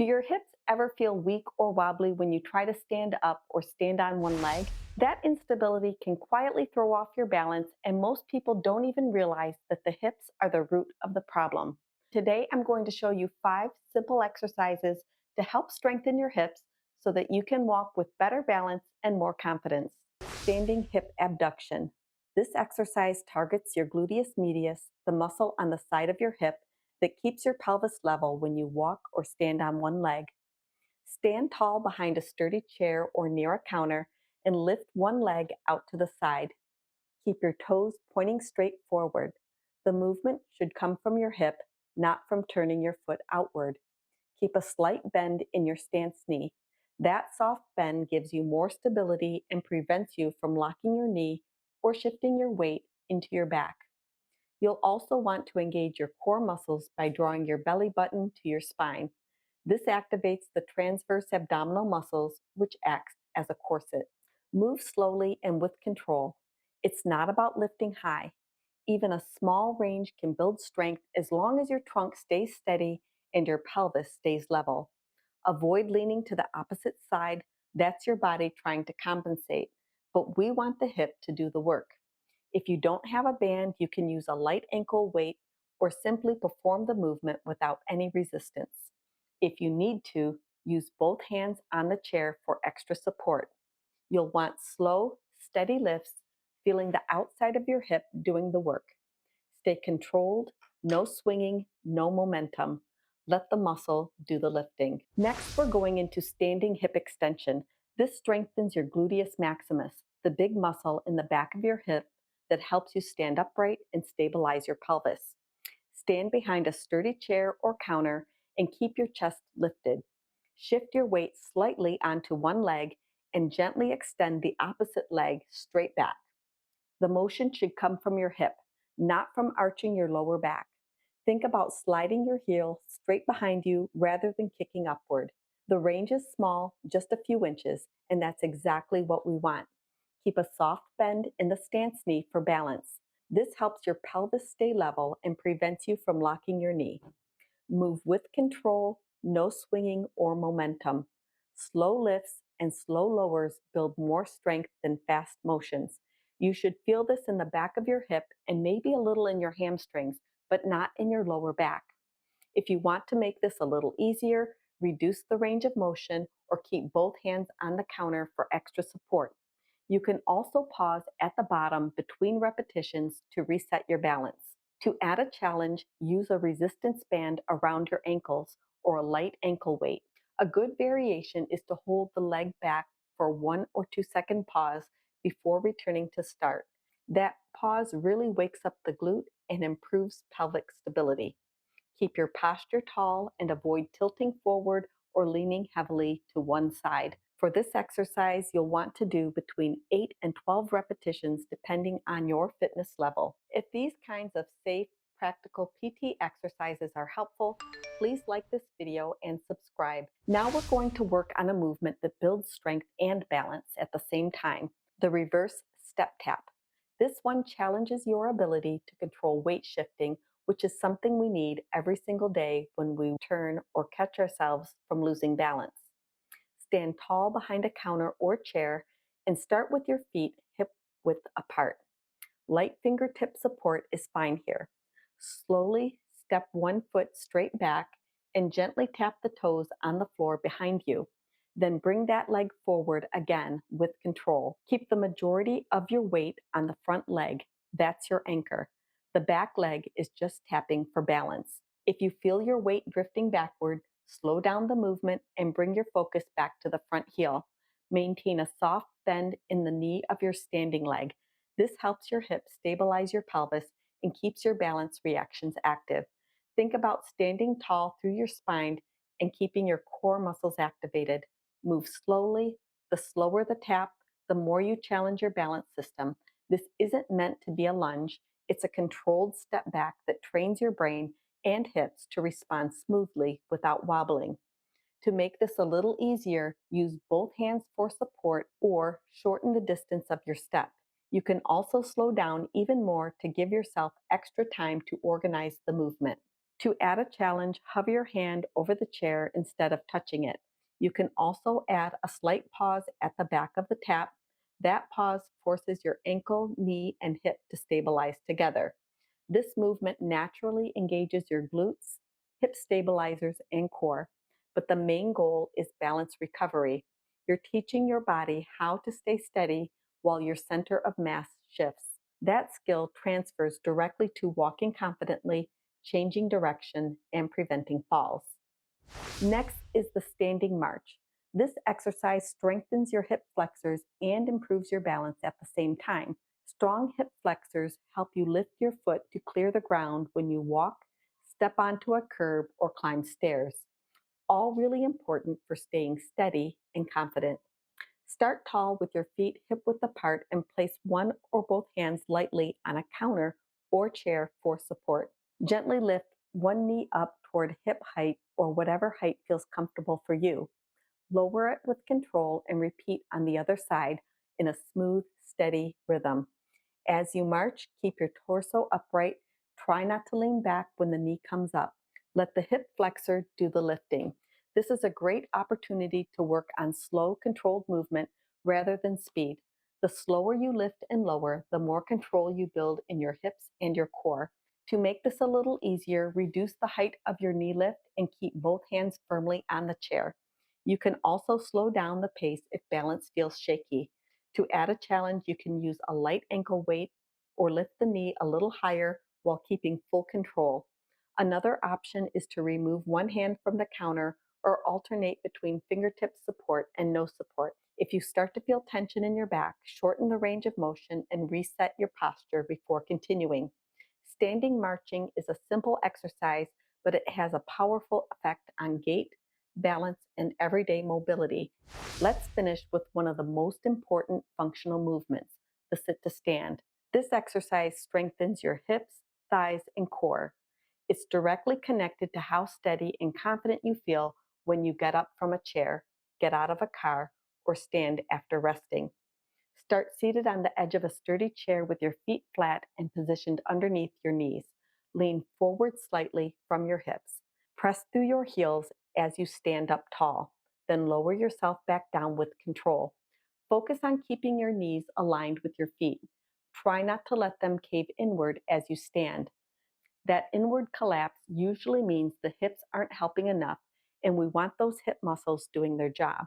Do your hips ever feel weak or wobbly when you try to stand up or stand on one leg? That instability can quietly throw off your balance, and most people don't even realize that the hips are the root of the problem. Today, I'm going to show you 5 simple exercises to help strengthen your hips so that you can walk with better balance and more confidence. Standing hip abduction. This exercise targets your gluteus medius, the muscle on the side of your hip that keeps your pelvis level when you walk or stand on one leg. Stand tall behind a sturdy chair or near a counter and lift one leg out to the side. Keep your toes pointing straight forward. The movement should come from your hip, not from turning your foot outward. Keep a slight bend in your stance knee. That soft bend gives you more stability and prevents you from locking your knee or shifting your weight into your back. You'll also want to engage your core muscles by drawing your belly button to your spine. This activates the transverse abdominal muscles, which acts as a corset. Move slowly and with control. It's not about lifting high. Even a small range can build strength as long as your trunk stays steady and your pelvis stays level. Avoid leaning to the opposite side. That's your body trying to compensate, but we want the hip to do the work. If you don't have a band, you can use a light ankle weight or simply perform the movement without any resistance. If you need to, use both hands on the chair for extra support. You'll want slow, steady lifts, feeling the outside of your hip doing the work. Stay controlled, no swinging, no momentum. Let the muscle do the lifting. Next, we're going into standing hip extension. This strengthens your gluteus maximus, the big muscle in the back of your hip that helps you stand upright and stabilize your pelvis. Stand behind a sturdy chair or counter and keep your chest lifted. Shift your weight slightly onto one leg and gently extend the opposite leg straight back. The motion should come from your hip, not from arching your lower back. Think about sliding your heel straight behind you rather than kicking upward. The range is small, just a few inches, and that's exactly what we want. Keep a soft bend in the stance knee for balance. This helps your pelvis stay level and prevents you from locking your knee. Move with control, no swinging or momentum. Slow lifts and slow lowers build more strength than fast motions. You should feel this in the back of your hip and maybe a little in your hamstrings, but not in your lower back. If you want to make this a little easier, reduce the range of motion or keep both hands on the counter for extra support. You can also pause at the bottom between repetitions to reset your balance. To add a challenge, use a resistance band around your ankles or a light ankle weight. A good variation is to hold the leg back for 1 or 2 second pause before returning to start. That pause really wakes up the glute and improves pelvic stability. Keep your posture tall and avoid tilting forward or leaning heavily to one side. For this exercise, you'll want to do between 8 and 12 repetitions depending on your fitness level. If these kinds of safe, practical PT exercises are helpful, please like this video and subscribe. Now we're going to work on a movement that builds strength and balance at the same time, the reverse step tap. This one challenges your ability to control weight shifting, which is something we need every single day when we turn or catch ourselves from losing balance. Stand tall behind a counter or chair and start with your feet hip width apart. Light fingertip support is fine here. Slowly step one foot straight back and gently tap the toes on the floor behind you. Then bring that leg forward again with control. Keep the majority of your weight on the front leg. That's your anchor. The back leg is just tapping for balance. If you feel your weight drifting backward, slow down the movement and bring your focus back to the front heel. Maintain a soft bend in the knee of your standing leg. This helps your hips stabilize your pelvis and keeps your balance reactions active. Think about standing tall through your spine and keeping your core muscles activated. Move slowly. The slower the tap, the more you challenge your balance system. This isn't meant to be a lunge. It's a controlled step back that trains your brain and hips to respond smoothly without wobbling. To make this a little easier, use both hands for support or shorten the distance of your step. You can also slow down even more to give yourself extra time to organize the movement. To add a challenge, hover your hand over the chair instead of touching it. You can also add a slight pause at the back of the tap. That pause forces your ankle, knee, and hip to stabilize together. This movement naturally engages your glutes, hip stabilizers, and core, but the main goal is balance recovery. You're teaching your body how to stay steady while your center of mass shifts. That skill transfers directly to walking confidently, changing direction, and preventing falls. Next is the standing march. This exercise strengthens your hip flexors and improves your balance at the same time. Strong hip flexors help you lift your foot to clear the ground when you walk, step onto a curb, or climb stairs. All really important for staying steady and confident. Start tall with your feet hip width apart and place one or both hands lightly on a counter or chair for support. Gently lift one knee up toward hip height or whatever height feels comfortable for you. Lower it with control and repeat on the other side in a smooth, steady rhythm. As you march, keep your torso upright. Try not to lean back when the knee comes up. Let the hip flexor do the lifting. This is a great opportunity to work on slow, controlled movement rather than speed. The slower you lift and lower, the more control you build in your hips and your core. To make this a little easier, reduce the height of your knee lift and keep both hands firmly on the chair. You can also slow down the pace if balance feels shaky. To add a challenge, you can use a light ankle weight or lift the knee a little higher while keeping full control. Another option is to remove one hand from the counter or alternate between fingertip support and no support. If you start to feel tension in your back, shorten the range of motion and reset your posture before continuing. Standing marching is a simple exercise, but it has a powerful effect on gait, balance, and everyday mobility. Let's finish with one of the most important functional movements, the sit to stand. This exercise strengthens your hips, thighs, and core. It's directly connected to how steady and confident you feel when you get up from a chair, get out of a car, or stand after resting. Start seated on the edge of a sturdy chair with your feet flat and positioned underneath your knees. Lean forward slightly from your hips. Press through your heels as you stand up tall. Then lower yourself back down with control. Focus on keeping your knees aligned with your feet. Try not to let them cave inward as you stand. That inward collapse usually means the hips aren't helping enough, and we want those hip muscles doing their job.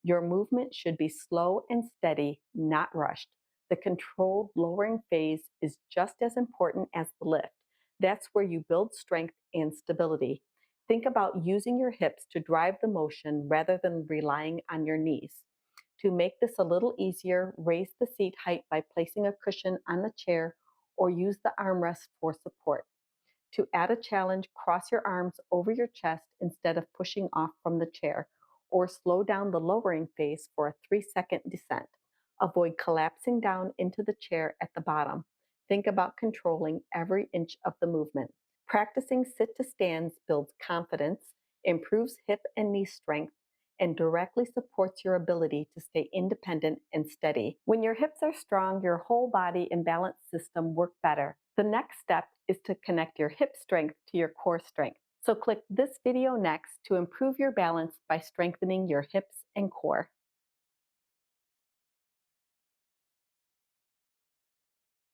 Your movement should be slow and steady, not rushed. The controlled lowering phase is just as important as the lift. That's where you build strength and stability. Think about using your hips to drive the motion rather than relying on your knees. To make this a little easier, raise the seat height by placing a cushion on the chair or use the armrest for support. To add a challenge, cross your arms over your chest instead of pushing off from the chair, or slow down the lowering phase for a 3-second descent. Avoid collapsing down into the chair at the bottom. Think about controlling every inch of the movement. Practicing sit to stands builds confidence, improves hip and knee strength, and directly supports your ability to stay independent and steady. When your hips are strong, your whole body and balance system work better. The next step is to connect your hip strength to your core strength. So click this video next to improve your balance by strengthening your hips and core.